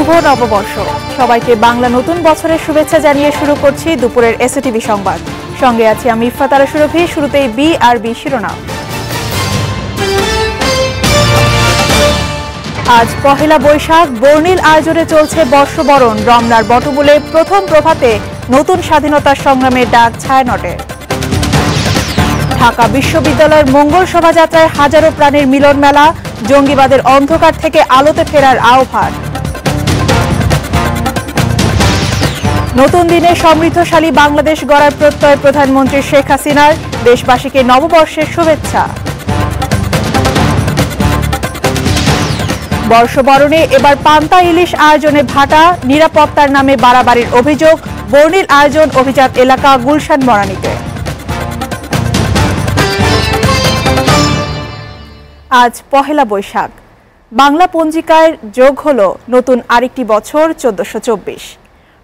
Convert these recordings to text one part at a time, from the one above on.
শুভ নববর্ষ। সবাইকে বাংলা নতুন বছরের শুভেচ্ছা জানিয়ে শুরু করছি দুপুরের এসএটিভি সংবাদ। সঙ্গে আছি আমি ইফফাত আরা সুরভি। শুরুতেই বিআরবি শিরোনাম। আজ পহেলা বৈশাখ, বর্ণিল আয়োজনে চলছে বর্ষবরণ। রমনার বটমূলে প্রথম প্রভাতে নতুন স্বাধীনতা সংগ্রামের ডাক ছায়ানটে। ঢাকা বিশ্ববিদ্যালয়ের মঙ্গল শোভাযাত্রায় হাজারো প্রাণের মিলন মেলা। জঙ্গিবাদের অন্ধকার থেকে আলোতে ফেরার আহ্বান। নতুন দিনে সমৃদ্ধশালী বাংলাদেশ গড়ার প্রত্যয় প্রধানমন্ত্রী শেখ হাসিনার। দেশবাসীকে নববর্ষের শুভেচ্ছা। বর্ষবরণে এবার পান্তা ইলিশ আয়োজনে ভাটা। নিরাপত্তার নামে বাড়াবাড়ির অভিযোগ। বর্ণিল আয়োজন অভিজাত এলাকা গুলশান বনানীতে। আজ পহেলা বৈশাখ। বাংলা পঞ্জিকায় যোগ হল নতুন আরেকটি বছর 1424।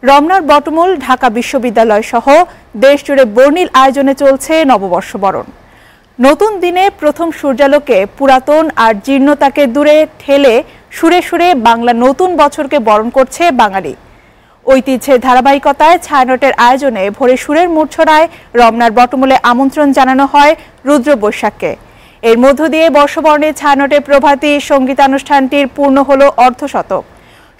রমনার বটমূল, ঢাকা বিশ্ববিদ্যালয় সহ দেশজুড়ে বর্ণিল আয়োজনে চলছে নববর্ষ বরণ। নতুন দিনে প্রথম সূর্যালোকে পুরাতন আর জীর্ণতাকে দূরে ঠেলে সুরে সুরে বাংলা নতুন বছরকে বরণ করছে বাঙালি। ঐতিহ্যের ধারাবাহিকতায় ছায়ানটের আয়োজনে ভোরে সুরের মূর্ছনায় রমনার বটমূলে আমন্ত্রণ জানানো হয় রুদ্র বৈশাখকে। এর মধ্য দিয়ে বর্ষবরণে ছায়ানটের প্রভাতী সঙ্গীতানুষ্ঠানটির পূর্ণ হল অর্ধশতক।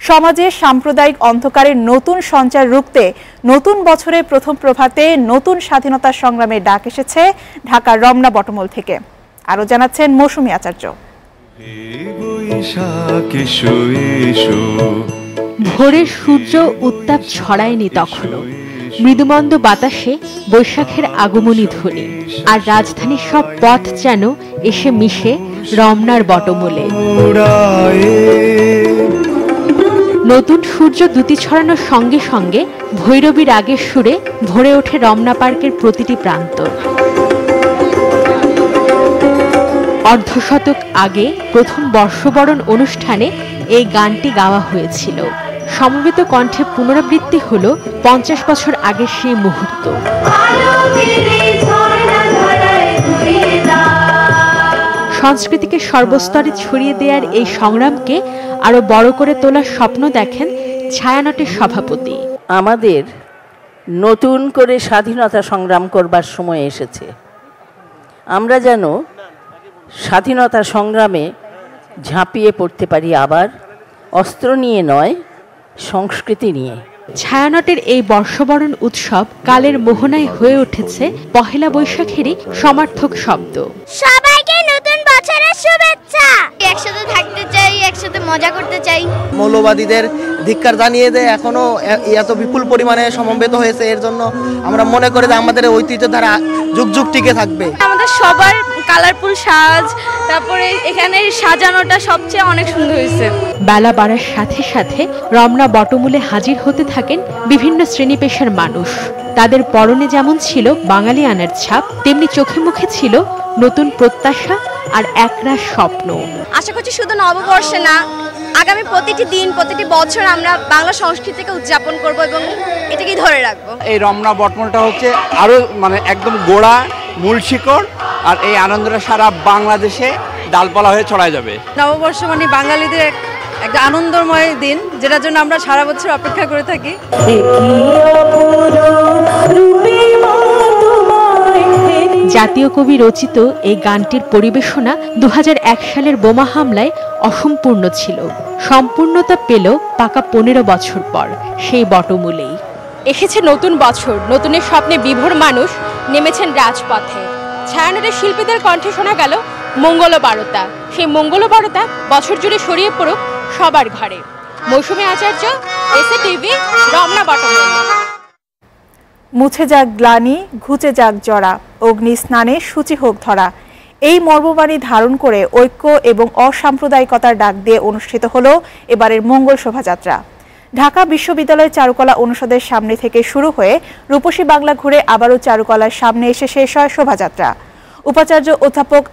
সমাজে সাম্প্রদায়িক অন্ধকারের নতুন সঞ্চার রুখতে নতুন বছরের প্রথম প্রভাতে নতুন স্বাধীনতা সংগ্রামের ডাক এসেছে ঢাকার রমনা বটমূল থেকে। আরও জানাচ্ছেন মৌসুমী আচার্য। ভোরের সূর্য উত্তাপ ছড়ায়নি তখনও। মৃদুমন্দ বাতাসে বৈশাখের আগমনী ধ্বনি, আর রাজধানীর সব পথ যেন এসে মিশে রমনার বটমূলে। নতুন সূর্য দ্যুতি ছড়ানোর সঙ্গে সঙ্গে ভৈরবী রাগের সুরে ভরে ওঠে রমনা পার্কের প্রতিটি প্রান্তর। অর্ধশতক আগে প্রথম বর্ষবরণ অনুষ্ঠানে এই গানটি গাওয়া হয়েছিল। সমবেত কণ্ঠে পুনরাবৃত্তি হল 50 বছর আগের সেই মুহূর্ত। সংস্কৃতিকে সর্বস্তরে ছড়িয়ে দেওয়ার এই সংগ্রামকে আরো বড় করে তোলার স্বপ্ন দেখেন ছায়ানটের সভাপতি। আমাদের নতুন করে স্বাধীনতা সংগ্রাম করবার সময় এসেছে। আমরা যেন স্বাধীনতা সংগ্রামে ঝাঁপিয়ে পড়তে পারি, আবার অস্ত্র নিয়ে নয়, সংস্কৃতি নিয়ে। ছায়ানটের এই বর্ষবরণ উৎসব কালের মোহনায় হয়ে উঠেছে পহেলা বৈশাখেরই সমার্থক শব্দ। সবাইকে নতুন বছরের শুভেচ্ছা। একসাথে থাকতে চাই, একসাথে মজা করতে চাই। মৌলবাদীদের ধিক্কার জানিয়ে দেয় এখনো এত বিপুল পরিমাণে সমবেত হয়েছে। এর জন্য আমরা মনে করি যে আমাদের ঐতিহ্য দ্বারা যুগ যুগ টিকে থাকবে। আমাদের সবার কালারফুল সাজ, তারপরে এখানে সাজানোটা সবচেয়ে অনেক সুন্দর হয়েছে। বেলা বাড়ার সাথে সাথে রমনা বটমূলে হাজির হতে থাকেন বিভিন্ন শ্রেণী পেশার মানুষ। তাদের পরনে যেমন ছিল বাঙালি আনার ছাপ, তেমনি চোখে মুখে ছিল নতুন প্রত্যাশা আর একরাশ স্বপ্ন। আশা করছি শুধু নববর্ষে না, আগামী প্রতিটি দিন, প্রতিটি বছর আমরা বাংলা সংস্কৃতিকে উদযাপন করব এবং এটাকেই ধরে রাখবো। এই রমনা বটমূলটা হচ্ছে আরো একদম গোড়া, মূল শিকড়, আর এই আনন্দটা সারা বাংলাদেশে ডালপালা হয়ে ছড়ায় যাবে। নববর্ষ মানে বাঙালিদের একটা আনন্দময় দিন, যেটার জন্য আমরা সারা বছর অপেক্ষা করে থাকি। জাতীয় কবি রচিত এই গানটির পরিবেশনা 2001 সালের বোমা হামলায় অসম্পূর্ণ ছিল। সম্পূর্ণতা পেল পাকা 15 বছর পর সেই বটমূলেই। এসেছে নতুন বছর, নতুনের স্বপ্নে বিভোর মানুষ নেমেছেন রাজপথে। ছায়ানটের শিল্পীদের কণ্ঠে শোনা গেল মঙ্গল বারতা। সেই মঙ্গল বারতা বছর জুড়ে ছড়িয়ে পড়ুক সবার ঘরে। মৌসুমী আচার্য, এসএটিভি, রমনা বটমূল। মুছে যাক গ্লানি, ঘুচে যাক জরা, অগ্নি স্নানে সূচি হোক ধরা। এই মর্মবাণী ধারণ করে ঐক্য এবং অসাম্প্রদায়িকতার ডাক দিয়ে অনুষ্ঠিত হলো এবারের মঙ্গল শোভাযাত্রা। ঢাকা বিশ্ববিদ্যালয়ের চারুকলা অনুষদের সামনে থেকে শুরু হয়ে রূপসী বাংলা ঘুরে আবারও চারুকলার সামনে এসে শেষ হয় শোভাযাত্রা। উপাচার্য অধ্যাপক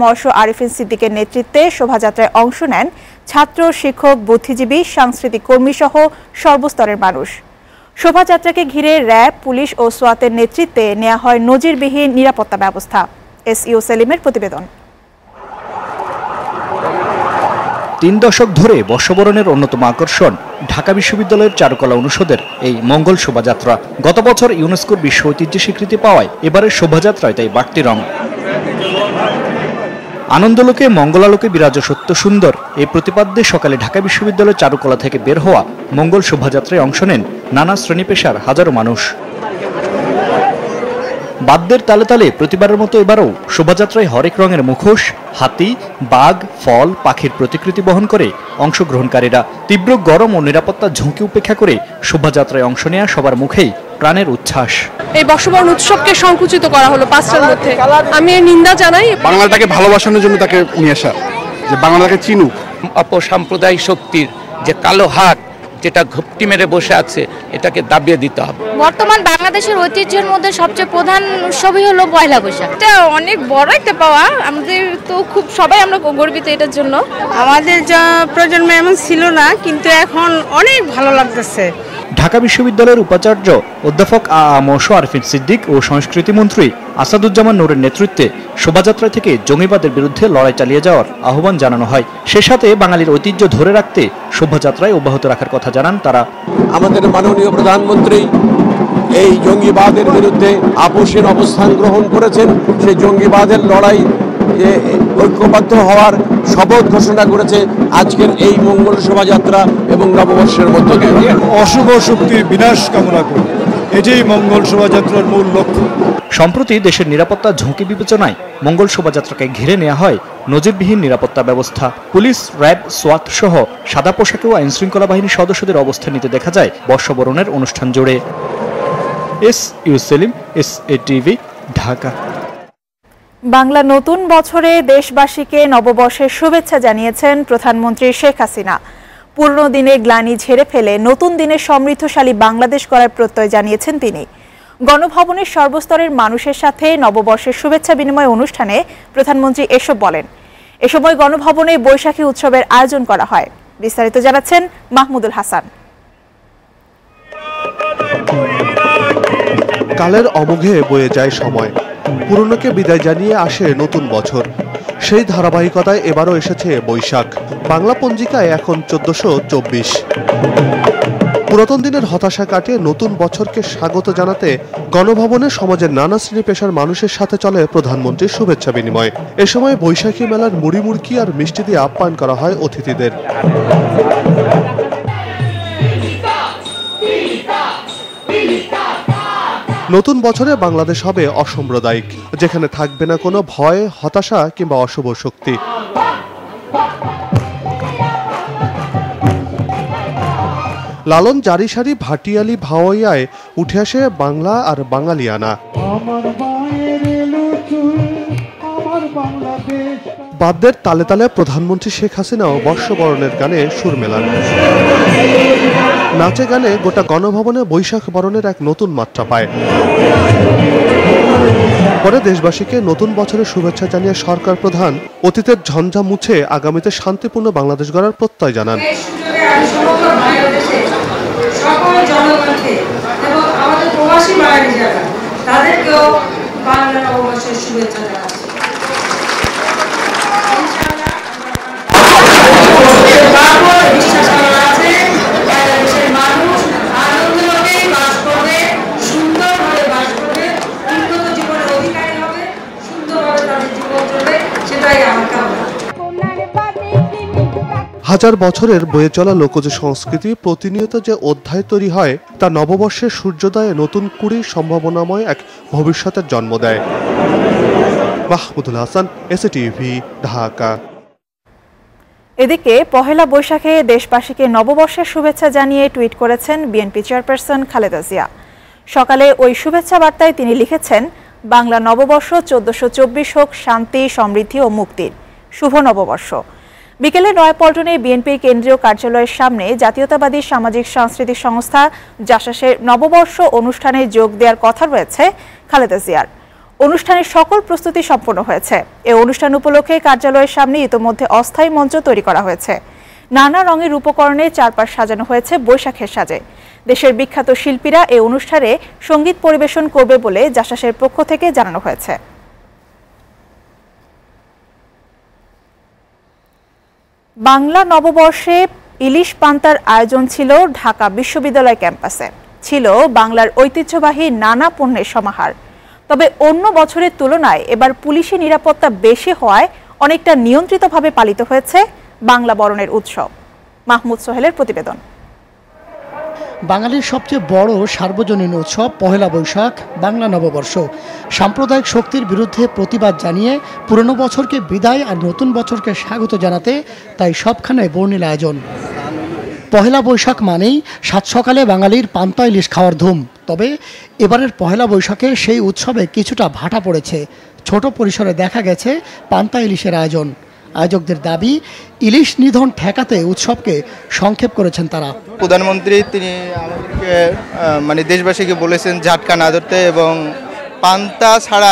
মর্ষ আরিফিন সিদ্দিকের নেতৃত্বে শোভাযাত্রায় অংশ নেন ছাত্র, শিক্ষক, বুদ্ধিজীবী, সাংস্কৃতিক কর্মী সহ সর্বস্তরের মানুষ। শোভাযাত্রাকে ঘিরে র্যাব, পুলিশ ও সোয়াতের নেতৃত্বে নেওয়া হয় নজিরবিহীন নিরাপত্তা ব্যবস্থা। এসইউ সেলিমের প্রতিবেদন। 3 দশক ধরে বর্ষবরণের অন্যতম আকর্ষণ ঢাকা বিশ্ববিদ্যালয়ের চারুকলা অনুষদের এই মঙ্গল শোভাযাত্রা। গত বছর ইউনেস্কোর বিশ্ব ঐতিহ্য স্বীকৃতি পাওয়ায় এবারের শোভাযাত্রায় তাই বাড়তি রং। আনন্দলোকে মঙ্গলালোকে বিরাজ সত্য সুন্দর এই প্রতিপাদ্যে সকালে ঢাকা বিশ্ববিদ্যালয়ের চারুকলা থেকে বের হওয়া মঙ্গল শোভাযাত্রায় অংশ নেন নানা শ্রেণী পেশার হাজারো মানুষ। বাদ্যের তালে তালে প্রতিবারের মতো এবারও শোভাযাত্রায় হরেক রঙের মুখোশ, হাতি, বাঘ, ফল, পাখির প্রতিকৃতি বহন করে অংশগ্রহণকারীরা। তীব্র গরম ও নিরাপত্তার ঝুঁকি উপেক্ষা করে শোভাযাত্রায় অংশ নেওয়া সবার মুখেই প্রাণের উচ্ছ্বাস। এই বর্ষবরণ উৎসবকে সংকুচিত করা হলো 5টার মধ্যে। আমি এর নিন্দা জানাই। বাংলাটাকে ভালোবাসানোর জন্য তাকে নিয়ে আসা, যে বাংলাটাকে চিনুক। অপসাম্প্রদায়িক শক্তির যে কালো হাত যেটা ঘুপটি মেরে বসে আছে, এটাকে দাবিয়ে দিতে হবে। বর্তমান বাংলাদেশের ঐতিহ্যের মধ্যে সবচেয়ে প্রধান উৎসবই হলো পয়লা বৈশাখ। এটা অনেক বড় একটা পাওয়া, আমাদের তো খুব সবাই আমরা গর্বিত এটার জন্য। আমাদের যা প্রজন্মে এমন ছিল না, কিন্তু এখন অনেক ভালো লাগতেছে। ঢাকা বিশ্ববিদ্যালয়ের উপাচার্য অধ্যাপক আরফিন সিদ্দিক ও সংস্কৃতি মন্ত্রী আসাদুজ্জামান নূরের নেতৃত্বে শোভাযাত্রা থেকে জঙ্গিবাদের বিরুদ্ধে লড়াই চালিয়ে যাওয়ার আহ্বান জানানো হয়। সে সাথে বাঙালির ঐতিহ্য ধরে রাখতে শোভাযাত্রায় অব্যাহত রাখার কথা জানান তারা। আমাদের মাননীয় প্রধানমন্ত্রী এই জঙ্গিবাদের বিরুদ্ধে আপোষহীন অবস্থান গ্রহণ করেছেন। সেই জঙ্গিবাদের লড়াই ঐক্যবদ্ধ হওয়ার শপথ ঘোষণা করেছে আজকের এই মঙ্গল শোভাযাত্রা এবং নববর্ষের মধ্য দিয়ে। অশুভ শক্তির বিনাশ কামনা করি, এটাই মঙ্গল শোভাযাত্রার মূল লক্ষ্য। সম্প্রতি দেশের নিরাপত্তার ঝুঁকি বিবেচনায় মঙ্গল শোভাযাত্রাকে ঘিরে নেওয়া হয় নজিরবিহীন নিরাপত্তা ব্যবস্থা। পুলিশ, র্যাব, সোয়াত সহ সাদা পোশাকেও আইন শৃঙ্খলা বাহিনীর সদস্যদের অবস্থান নিতে দেখা যায় বর্ষবরণের অনুষ্ঠান জুড়ে। ইউ সেলিম, SATV, ঢাকা। বাংলা নতুন বছরে দেশবাসীকে নববর্ষের শুভেচ্ছা জানিয়েছেন প্রধানমন্ত্রী শেখ হাসিনা। পুরনো দিনের গ্লানি ঝেড়ে ফেলে নতুন দিনের সমৃদ্ধশালী বাংলাদেশ গড়ার প্রত্যয় জানিয়েছেন তিনি। গণভবনের সর্বস্তরের মানুষের সাথে নববর্ষের শুভেচ্ছা বিনিময় অনুষ্ঠানে প্রধানমন্ত্রী এসব বলেন। এ সময় গণভবনে বৈশাখী উৎসবের আয়োজন করা হয়। বিস্তারিত জানাচ্ছেন মাহমুদুল হাসান। কালের অমোঘে বয়ে যায় সময়, পুরনোকে বিদায় জানিয়ে আসে নতুন বছর। সেই ধারাবাহিকতায় এবারও এসেছে বৈশাখ। বাংলা পঞ্জিকায় এখন 1424। পুরাতন দিনের হতাশা কাটিয়ে নতুন বছরকে স্বাগত জানাতে গণভবনে সমাজের নানা শ্রেণী পেশার মানুষের সাথে চলে প্রধানমন্ত্রীর শুভেচ্ছা বিনিময়। এ সময় বৈশাখী মেলার মুড়ি মুড়কি আর মিষ্টি দিয়ে আপ্যায়ন করা হয় অতিথিদের। নতুন বছরে বাংলাদেশ হবে অসাম্প্রদায়িক, যেখানে থাকবে না কোনো ভয়, হতাশা কিংবা অশুভ শক্তি। লালন জারি সারি ভাটিয়ালি ভাওয়াইয়ায় উঠে আসে বাংলা আর বাঙালিয়ানা। বাদ্যের তালে তালে প্রধানমন্ত্রী শেখ হাসিনাও বর্ষবরণের গানে সুর মেলান। নাচে গানে গোটা গণভবনে বৈশাখ বরণের এক নতুন মাত্রা পায়। পরে দেশবাসীকে নতুন বছরের শুভেচ্ছা জানিয়ে সরকার প্রধান অতীতের ঝঞ্ঝা মুছে আগামীতে শান্তিপূর্ণ বাংলাদেশ গড়ার প্রত্যয় জানান। সকল জনগণকে এবং আমাদের প্রবাসী বাঙালি যারা তাদেরকেও বাংলা নববর্ষের শুভেচ্ছা জানাচ্ছি। হাজার বছরের বয়ে চলা লোকজ সংস্কৃতি প্রতিনিয়ত যে অধ্যায় তৈরি হয় তা নববর্ষের সূর্যোদয়ে নতুন কুড়ি সম্ভাবনাময় এক ভবিষ্যতের জন্ম দেয়। মাহমুদুল হাসান, SATV, ঢাকা। এদিকে পহেলা বৈশাখে দেশবাসীকে নববর্ষের শুভেচ্ছা জানিয়ে টুইট করেছেন বিএনপি চেয়ারপারসন খালেদা জিয়া। সকালে ওই শুভেচ্ছা বার্তায় তিনি লিখেছেন, বাংলা নববর্ষ 1424 হোক শান্তি, সমৃদ্ধি ও মুক্তির শুভ নববর্ষ। বিকেলে নয়াপল্টনে বিএনপির কেন্দ্রীয় কার্যালয়ের সামনে জাতীয়তাবাদী সামাজিক সাংস্কৃতিক সংস্থা জাসাসের নববর্ষ অনুষ্ঠানে যোগ দেওয়ার কথা রয়েছে খালেদা জিয়ার। অনুষ্ঠানের সকল প্রস্তুতি সম্পন্ন হয়েছে। এই অনুষ্ঠান উপলক্ষে কার্যালয়ের সামনে ইতোমধ্যে অস্থায়ী মঞ্চ তৈরি করা হয়েছে। নানা রঙের উপকরণে চারপাশ সাজানো হয়েছে বৈশাখের সাজে। দেশের বিখ্যাত শিল্পীরা এই অনুষ্ঠানে সঙ্গীত পরিবেশন করবে বলে জাসাসের পক্ষ থেকে জানানো হয়েছে। বাংলা নববর্ষে ইলিশ পান্তার আয়োজন ছিল ঢাকা বিশ্ববিদ্যালয় ক্যাম্পাসে। ছিল বাংলার ঐতিহ্যবাহী নানা পণ্যের সমাহার। তবে অন্য বছরের তুলনায় এবার পুলিশি নিরাপত্তা বেশি হওয়ায় অনেকটা নিয়ন্ত্রিতভাবে পালিত হয়েছে বাংলা বরণের উৎসব। মাহমুদ সোহেলের প্রতিবেদন। বাঙালির সবচেয়ে বড় সার্বজনীন উৎসব পহেলা বৈশাখ বাংলা নববর্ষ। সাম্প্রদায়িক শক্তির বিরুদ্ধে প্রতিবাদ জানিয়ে পুরনো বছরকে বিদায় আর নতুন বছরকে স্বাগত জানাতে তাই সবখানে বর্ণিল আয়োজন। পহেলা বৈশাখ মানেই সাত সকালে বাঙালির পান্তা ইলিশ খাওয়ার ধুম। তবে এবারের পহেলা বৈশাখে সেই উৎসবে কিছুটা ভাটা পড়েছে। ছোট পরিসরে দেখা গেছে পান্তা ইলিশের আয়োজন। আয়োজকদের দাবি, ইলিশ নিধন ঠেকাতে উৎসবকে সংক্ষেপ করেছেন তারা। প্রধানমন্ত্রী তিনি আমাদেরকে মানে দেশবাসীকে বলেছেন ঝাটকা না ধরতে এবং পান্তা ছাড়া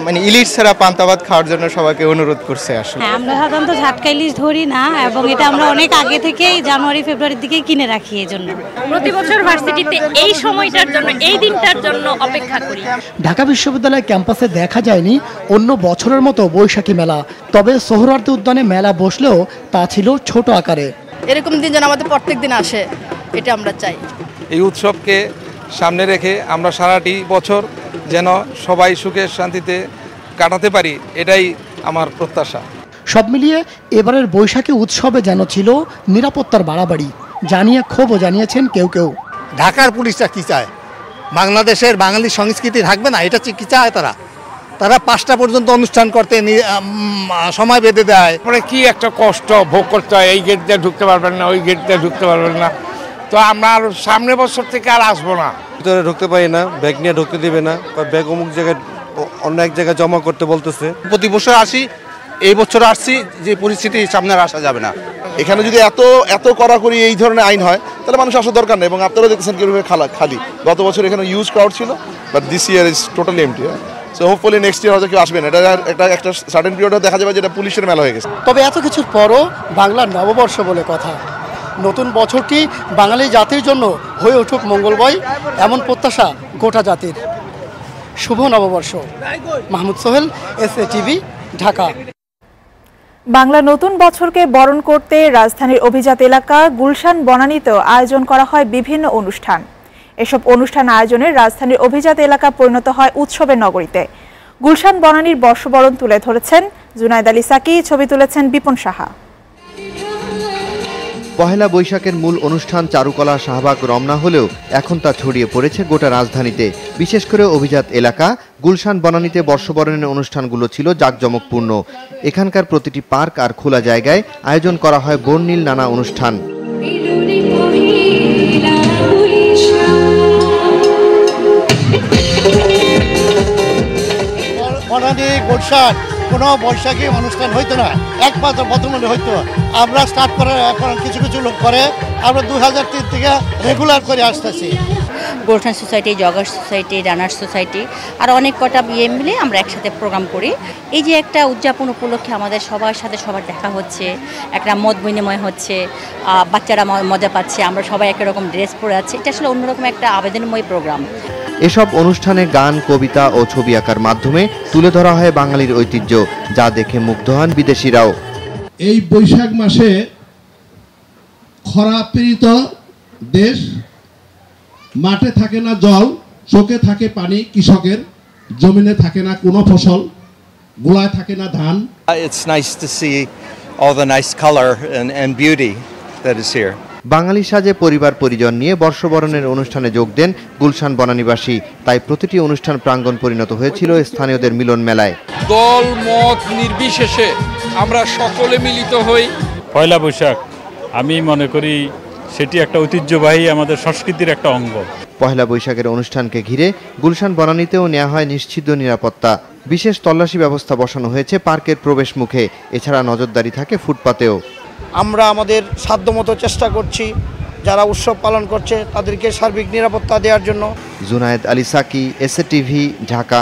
মানে ইলিশ ছাড়া পান্তা ভাত খাওয়ার জন্য সবাইকে অনুরোধ করছে। আসলে আমরা সাধারণত ঝাটকা ইলিশ ধরি না এবং এটা আমরা অনেক আগে থেকেই জানুয়ারি ফেব্রুয়ারির দিকে কিনে রাখি। এই জন্য প্রতি বছর ভার্সিটিতে এই সময়টার জন্য এই দিনটার জন্য অপেক্ষা করি। ঢাকা বিশ্ববিদ্যালয় ক্যাম্পাসে দেখা যায়নি অন্য বছরের মতো বৈশাখী মেলা। তবে সোহরাওয়ার্দী উদ্যানে মেলা বসলেও তা ছিল ছোট আকারে। এরকম দিন যেন আমাদের প্রত্যেক দিন আসে, এটা আমরা চাই। এই উৎসবকে সামনে রেখে আমরা সারাটি বছর যেন সবাই সুখে শান্তিতে কাটাতে পারি, এটাই আমার প্রত্যাশা। সব মিলিয়ে এবারের বৈশাখী উৎসবে যেন ছিল নিরাপত্তার বাড়াবাড়ি, জানিয়ে ক্ষোভও জানিয়েছেন কেউ কেউ। ঢাকার পুলিশরা কি চায়? বাংলাদেশের বাঙালি সংস্কৃতি থাকবে না, এটা কি চায় তারা? তারা 5টা পর্যন্ত অনুষ্ঠান করতে সময় বেঁধে দেয়। পরে কি একটা কষ্ট ভোগ করতে হয়, এই গেট দিয়ে ঢুকতে পারবেন না, ওই গেট দিয়ে ঢুকতে পারবেন না। তো আমরা আর সামনের বছর থেকে আর আসবো না। ভিতরে ঢুকতে পারি না, ব্যাগ নিয়ে ঢুকতে দিবে না, ব্যাগ অমুক জায়গায় অন্য এক জায়গায় জমা করতে বলতেছে। প্রতি বছর আসি, এই বছর আসছি, যে পরিস্থিতি সামনে আর আসা যাবে না। এখানে যদি এত কড়াকড়ি এই ধরনের আইন হয় তাহলে মানুষ আসার দরকার নেই। এবং আপনারা দেখছেন কিভাবে খালি গত বছর এখানে ইউজ ক্রাউড ছিল, but this year is totally empty. So hopefully next year হয়তো কেউ আসবেন। এটা একটা সার্টেন পিরিয়ডে দেখা যাবে যেটা পুলিশের মেলা হয়ে গেছে। তবে এত কিছুর পরও বাংলার নববর্ষ বলে কথা। নতুন বছরটি বাঙালি জাতির জন্য হয়ে উঠুক মঙ্গলময়, এমন প্রত্যাশা গোটা জাতির। শুভ নববর্ষ। মাহমুদ সোহেল, SATV, ঢাকা। বাংলা নতুন বছরকে বরণ করতে রাজধানীর অভিজাত এলাকা গুলশান বনানীতেও আয়োজন করা হয় বিভিন্ন অনুষ্ঠান। এসব অনুষ্ঠান আয়োজনে রাজধানীর অভিজাত এলাকা পরিণত হয় উৎসবের নগরীতে। গুলশান বনানীর বর্ষবরণ তুলে ধরেছেন জুনায়েদ আলী সাকি, ছবি তুলেছেন বিপন সাহা। পহেলা বৈশাখের মূল অনুষ্ঠান চারুকলা শাহবাগ রমনা হলেও এখন তা ছড়িয়ে পড়েছে গোটা রাজধানীতে। বিশেষ করে অভিজাত এলাকা গুলশান বনানীতে বর্ষবরণের অনুষ্ঠানগুলো ছিল জাঁকজমকপূর্ণ। এখানকার প্রতিটি পার্ক আর খোলা জায়গায় আয়োজন করা হয় বর্ণিল নানা অনুষ্ঠান। বনানী গুলশান কোনো বৈশাখী অনুষ্ঠান হইতো না, একমাত্র বর্তমানে হইতো। আমরা স্টার্ট করে এখন কিছু লোক করে, আমরা 2003 থেকে রেগুলার করে আসতেছি। Gulshan society, joggers society, runners society আর অনেক কটা মিলে আমরা একসাথে প্রোগ্রাম করি। এই যে একটা উদযাপন উপলক্ষে আমাদের সবার সাথে সবার দেখা হচ্ছে, একটা মত বিনিময় হচ্ছে, বাচ্চারা মজা পাচ্ছে, আমরা সবাই একই রকম ড্রেস পরে আছি। এটা আসলে অন্যরকম একটা আবেদনময় প্রোগ্রাম। এসব অনুষ্ঠানে গান, কবিতা ও ছবি আঁকার মাধ্যমে তুলে ধরা হয় বাঙালির ঐতিহ্য, যা দেখে মুগ্ধ হন বিদেশিরাও। এই বৈশাখ মাসে খরাপীড়িত দেশ, মাঠে থাকে না জল, চোখে থাকে পানি কৃষকের, জমিনে থাকে না কোনো ফসল, গোলায় থাকে না ধান। It's nice to see all the nice color and beauty that is here. বাঙালি সাজে পরিবার পরিজন নিয়ে বর্ষবরণের অনুষ্ঠানে যোগ দেন গুলশান বনানীবাসী। তাই প্রতিটি অনুষ্ঠান প্রাঙ্গণ পরিণত হয়েছিল স্থানীয়দের মিলন মেলায়। দল মত নির্বিশেষে আমরা সকলে মিলিত হই। পয়লা বৈশাখ আমি মনে করি সেটি একটা ঐতিহ্যবাহী আমাদের সংস্কৃতির একটা অঙ্গ। পহেলা বৈশাখের অনুষ্ঠানকে ঘিরে গুলশান বনানীতেও নেওয়া হয় নিশ্চিত নিরাপত্তা। বিশেষ তল্লাশি ব্যবস্থা বসানো হয়েছে পার্কের প্রবেশ মুখে। এছাড়া নজরদারি থাকে ফুটপাতেও। আমরা আমাদের সাধ্যমতো চেষ্টা করছি যারা উৎসব পালন করছে তাদেরকে সার্বিক নিরাপত্তা দেওয়ার জন্য। জুনায়েদ আলী সাকি, SATV, ঢাকা।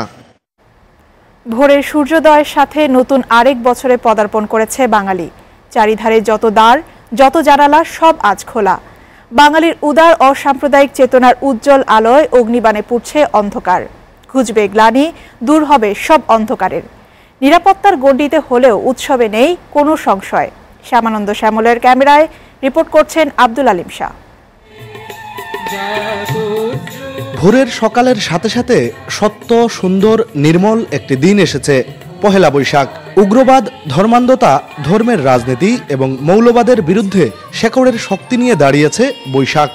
ভোরের সূর্যোদয়ের সাথে নতুন আরেক বছরে পদার্পণ করেছে বাঙালি। চারিধারে যত দ্বার, যত জানালা সব আজ খোলা। বাঙালির উদার অসাম্প্রদায়িক চেতনার উজ্জ্বল আলোয় অগ্নিবাণে পুড়ছে অন্ধকার। খুঁজবে গ্লানি, দূর হবে সব অন্ধকারের। নিরাপত্তার গণ্ডিতে হলেও উৎসবে নেই কোনো সংশয়। শ্যামানন্দ শ্যামলের ক্যামেরায় রিপোর্ট করছেন আব্দুল আলিম শাহ। ভোরের সকালের সাথে সাথে সত্য, সুন্দর, নির্মল একটি দিন এসেছে। পহেলা বৈশাখ। উগ্রবাদ, ধর্মান্ধতা, ধর্মের রাজনীতি এবং মৌলবাদের বিরুদ্ধে শেকড়ের শক্তি নিয়ে দাঁড়িয়েছে বৈশাখ।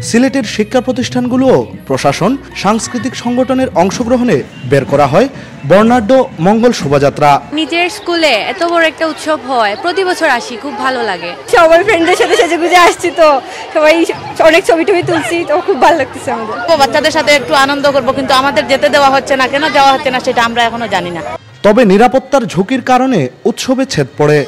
সিলেটের শিক্ষা প্রতিষ্ঠানগুলোও প্রশাসন, সাংস্কৃতিক সংগঠনের অংশগ্রহণে বের করা হয় বর্ণাঢ্য মঙ্গল শোভাযাত্রা। নিজের স্কুলে এত বড় একটা উৎসব হয়, প্রতি বছর আসি, খুব ভালো লাগে। সবাই ফ্রেন্ডদের সাথে সেজেগুজে আসছি, তো সবাই অনেক ছবি টবি তুলছি, তো খুব ভালো লাগতেছে আমাদের। বাচ্চাদের সাথে একটু আনন্দ করব, কিন্তু আমাদের যেতে দেওয়া হচ্ছে না। কেন দেওয়া হচ্ছে না সেটা আমরা এখনো জানি না। তবে নিরাপত্তার ঝুঁকির কারণে উৎসবে ছেদ পড়ে।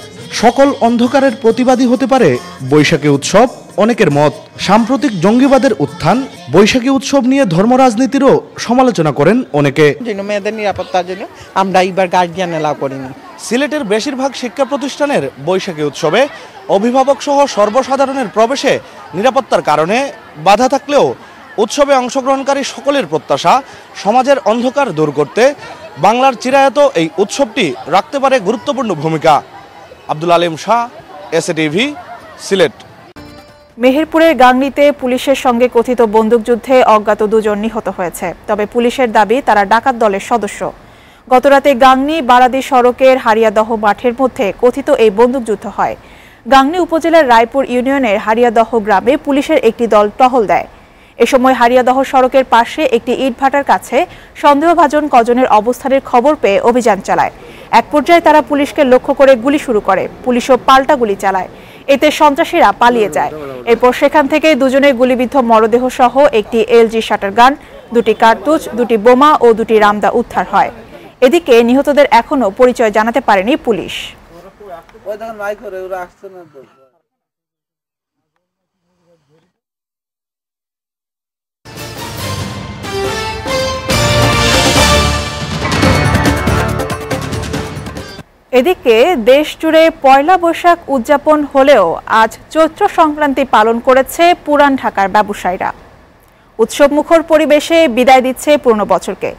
সকল অন্ধকারের প্রতিবাদী হতে পারে বৈশাখী উৎসব, অনেকের মত। সাম্প্রতিক জঙ্গিবাদের উত্থান, বৈশাখী উৎসব নিয়ে ধর্মরাজনীতিরও সমালোচনা করেন অনেকে। মেয়েদের নিরাপত্তার জন্য আমরা এইবার গার্ডিয়ান এলাও করিনি। সিলেটের বেশিরভাগ শিক্ষা প্রতিষ্ঠানের বৈশাখী উৎসবে অভিভাবক সহ সর্বসাধারণের প্রবেশে নিরাপত্তার কারণে বাধা থাকলেও উৎসবে অংশগ্রহণকারী সকলের প্রত্যাশা, সমাজের অন্ধকার দূর করতে বাংলার চিরায়ত এই উৎসবটি রাখতে পারে গুরুত্বপূর্ণ ভূমিকা। আব্দুল আলিম শাহ, এসএটিভি, সিলেট। মেহেরপুরের গাংনীতে পুলিশের সঙ্গে কথিত বন্দুকযুদ্ধে অজ্ঞাত দুজন নিহত হয়েছে। তবে পুলিশের দাবি তারা ডাকাত দলের সদস্য। গতরাতে গাংনী বারাদি সড়কের হারিয়াদহ মাঠের মধ্যে কথিত এই বন্দুকযুদ্ধ হয়। গাংনী উপজেলার রায়পুর ইউনিয়নের হারিয়াদহ গ্রামে পুলিশের একটি দল টহল দেয়। এ সময় হারিয়াদহ সড়কের পাশে একটি ইটভাটার কাছে সন্দেহভাজন কজনের অবস্থানের খবর পেয়ে অভিযান চালায়। এক পর্যায়ে তারা পুলিশকে লক্ষ্য করে গুলি শুরু করে। পুলিশও পাল্টা গুলি চালায়। এতে সন্ত্রাসীরা পালিয়ে যায়। এরপর সেখান থেকে দুজনের গুলিবিদ্ধ মরদেহ সহ একটি এলজি শাটারগান, দুটি কার্তুজ, দুটি বোমা ও দুটি রামদা উদ্ধার হয়। এদিকে নিহতদের এখনো পরিচয় জানাতে পারেনি পুলিশ। এদিকে দেশ জুড়ে পয়লা বৈশাখ উদযাপন হলেও আজ চৈত্র সংক্রান্তি পালন করেছে পুরান ঢাকার ব্যবসায়ীরা। উৎসবমুখর পরিবেশে বিদায় দিচ্ছে পুরনো বছরকে।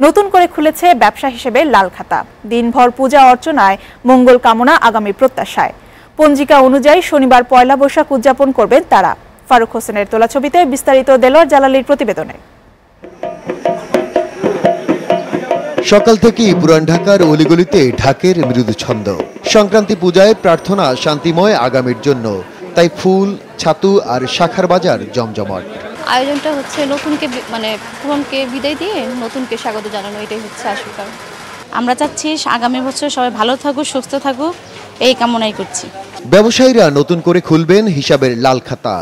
নতুন করে খুলেছে ব্যবসা হিসেবে লাল খাতা। দিনভর পূজা অর্চনায়, মঙ্গল কামনা, আগামী প্রত্যাশায়। পঞ্জিকা অনুযায়ী শনিবার পয়লা বৈশাখ উদযাপন করবেন তারা। ফারুক হোসেনের তোলা ছবিতে বিস্তারিত দেলোয়ার জালালির প্রতিবেদনে। সকাল থেকেই পুরান ঢাকার অলিগলিতে ঢাকের মৃদু ছন্দ। সংক্রান্তি পূজায় প্রার্থনা শান্তিময় আগামীর জন্য, তাই ফুল, ছাতু আর শাখার বাজার জমজমাট। আয়োজনটা হচ্ছে নতুনকে পুরনকে বিদায় দিয়ে নতুনকে স্বাগত জানানো, এটাই হচ্ছে আসল কারণ। আমরা চাচ্ছি আগামী বছর সবাই ভালো থাকুক, সুস্থ থাকুক, এই কামনাই করছি। ব্যবসায়ীরা নতুন করে খুলবেন হিসাবের লাল খাতা।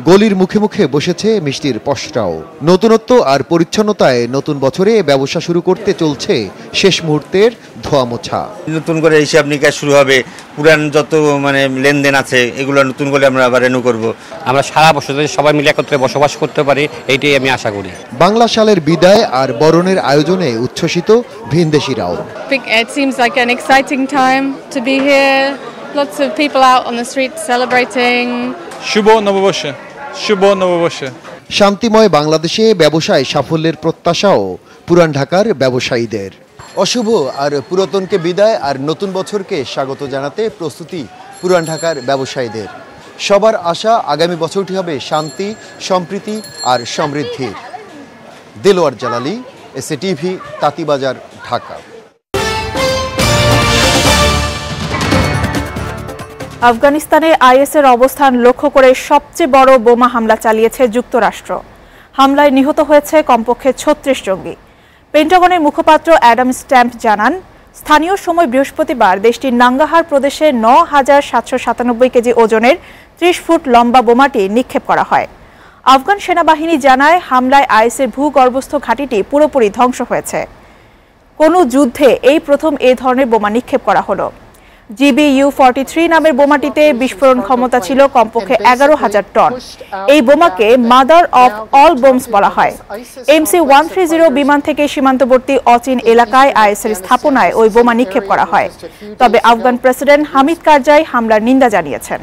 গলির মুখে মুখে বসেছে মিষ্টির পসরাও। নতুনত্ব আর পরিচ্ছন্নতায় নতুন বছরে ব্যবসা শুরু করতে চলছে শেষ মুহূর্তের ধোয়া মোছা। নতুন করে হিসাব নিকাশ শুরু হবে, পুরান যত লেনদেন আছে এগুলো নতুন করে আমরা আবার রেনু করব। আমরা সারা বছর সবাই মিলে একত্রে বসবাস করতে পারি, এইটাই আমি আশা করি। বাংলা সালের বিদায় আর বরণের আয়োজনে উচ্ছ্বসিত ভিনদেশিরাও। It seems like an exciting time to be here. Lots of people out on the street celebrating. শুভ নববর্ষ, শুভ নববর্ষ। শান্তিময় বাংলাদেশে ব্যবসায় সাফল্যের প্রত্যাশাও পুরান ঢাকার ব্যবসায়ীদের। অশুভ আর পুরাতনকে বিদায় আর নতুন বছরকে স্বাগত জানাতে প্রস্তুতি পুরান ঢাকার ব্যবসায়ীদের। সবার আশা আগামী বছরটি হবে শান্তি, সম্প্রীতি আর সমৃদ্ধির। দেলোয়ার জালালি, এসএটিভি, তাঁতীবাজার, ঢাকা। আফগানিস্তানে আইএসের অবস্থান লক্ষ্য করে সবচেয়ে বড় বোমা হামলা চালিয়েছে যুক্তরাষ্ট্র। হামলায় নিহত হয়েছে কমপক্ষে 36 জঙ্গি। পেন্টাগনের মুখপাত্র অ্যাডাম স্ট্যাম্প জানান, স্থানীয় সময় বৃহস্পতিবার দেশটির নাঙ্গাহার প্রদেশে ৯,৭৯৭ কেজি ওজনের ৩০ ফুট লম্বা বোমাটি নিক্ষেপ করা হয়। আফগান সেনাবাহিনী জানায়, হামলায় আইএসের ভূগর্ভস্থ ঘাঁটিটি পুরোপুরি ধ্বংস হয়েছে। কোনো যুদ্ধে এই প্রথম এ ধরনের বোমা নিক্ষেপ করা হলো। GBU-43 নামের বোমাটিতে বিস্ফোরণ ক্ষমতা ছিল কমপক্ষে 11,000 টন। এই বোমাকে মাদার অফ অল বোমস বলা হয়। MC-130 বিমান থেকে সীমান্তবর্তী অচিন এলাকায় আইএসের স্থাপনায় ওই বোমা নিক্ষেপ করা হয়। তবে আফগান প্রেসিডেন্ট হামিদ কারজাই হামলার নিন্দা জানিয়েছেন।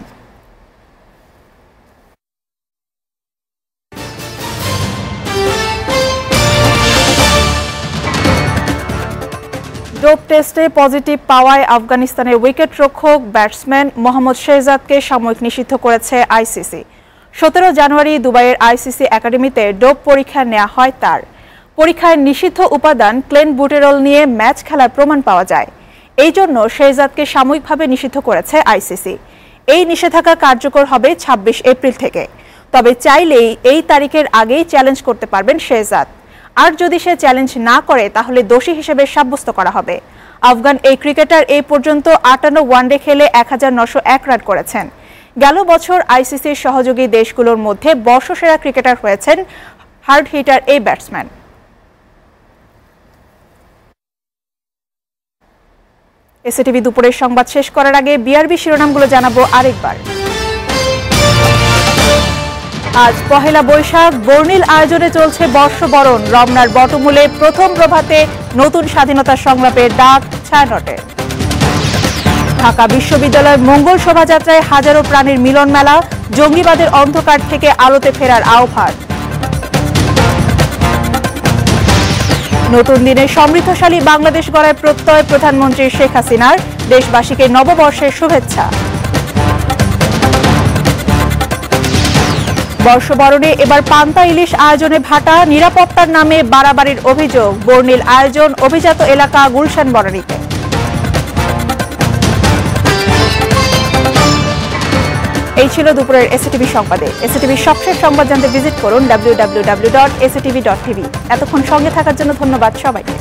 ডোপ টেস্টে পজিটিভ পাওয়ায় আফগানিস্তানের উইকেট রক্ষক ব্যাটসম্যান মোহাম্মদ শেহজাদকে সাময়িক নিষিদ্ধ করেছে আইসিসি। 17 জানুয়ারি দুবাইয়ের আইসিসি একাডেমিতে ডোপ পরীক্ষা নেওয়া হয় তার। পরীক্ষায় নিষিদ্ধ উপাদান ক্লেনবুটেরল নিয়ে ম্যাচ খেলার প্রমাণ পাওয়া যায়। এই জন্য শেহজাদকে সাময়িকভাবে নিষিদ্ধ করেছে আইসিসি। এই নিষেধাজ্ঞা কার্যকর হবে 26 এপ্রিল থেকে। তবে চাইলেই এই তারিখের আগেই চ্যালেঞ্জ করতে পারবেন শেহজাদ। আর যদি সে চ্যালেঞ্জ না করে তাহলে দোষী হিসেবে সাব্যস্ত করা হবে। আফগান এই ক্রিকেটার এই পর্যন্ত 58 ওয়ানডে খেলে 1901 রান করেছেন। গেল বছর আইসিসির সহযোগী দেশগুলোর মধ্যে বর্ষসেরা ক্রিকেটার হয়েছেন হার্ড হিটার এই ব্যাটসম্যান। এসএটিভি দুপুরের সংবাদ শেষ করার আগে বিআরবি শিরোনামগুলো জানাবো আরেকবার। আজ পহেলা বৈশাখ, বর্ণিল আয়োজনে চলছে বর্ষবরণ। রমনার বটমূলে প্রথম প্রভাতে নতুন স্বাধীনতা সংগ্রামের ডাক ছায়ানটে। ঢাকা বিশ্ববিদ্যালয় মঙ্গল শোভাযাত্রায় হাজারো প্রাণীর মিলন মেলা। জঙ্গিবাদের অন্ধকার থেকে আলোতে ফেরার আহ্বান। নতুন দিনে সমৃদ্ধশালী বাংলাদেশ গড়ার প্রত্যয় প্রধানমন্ত্রী শেখ হাসিনার। দেশবাসীকে নববর্ষের শুভেচ্ছা। বর্ষবরণে এবার পান্তা ইলিশ আয়োজনে ভাটা। নিরাপত্তার নামে বাড়াবাড়ির অভিযোগ। বর্ণিল আয়োজন অভিজাত এলাকা গুলশান বনানীতে। এই ছিল দুপুরের এসএটিভি সংবাদে। এসএটিভির সবশেষ সংবাদ জানতে ভিজিট করুন www.sctv.tv। এতক্ষণ সঙ্গে থাকার জন্য ধন্যবাদ সবাইকে।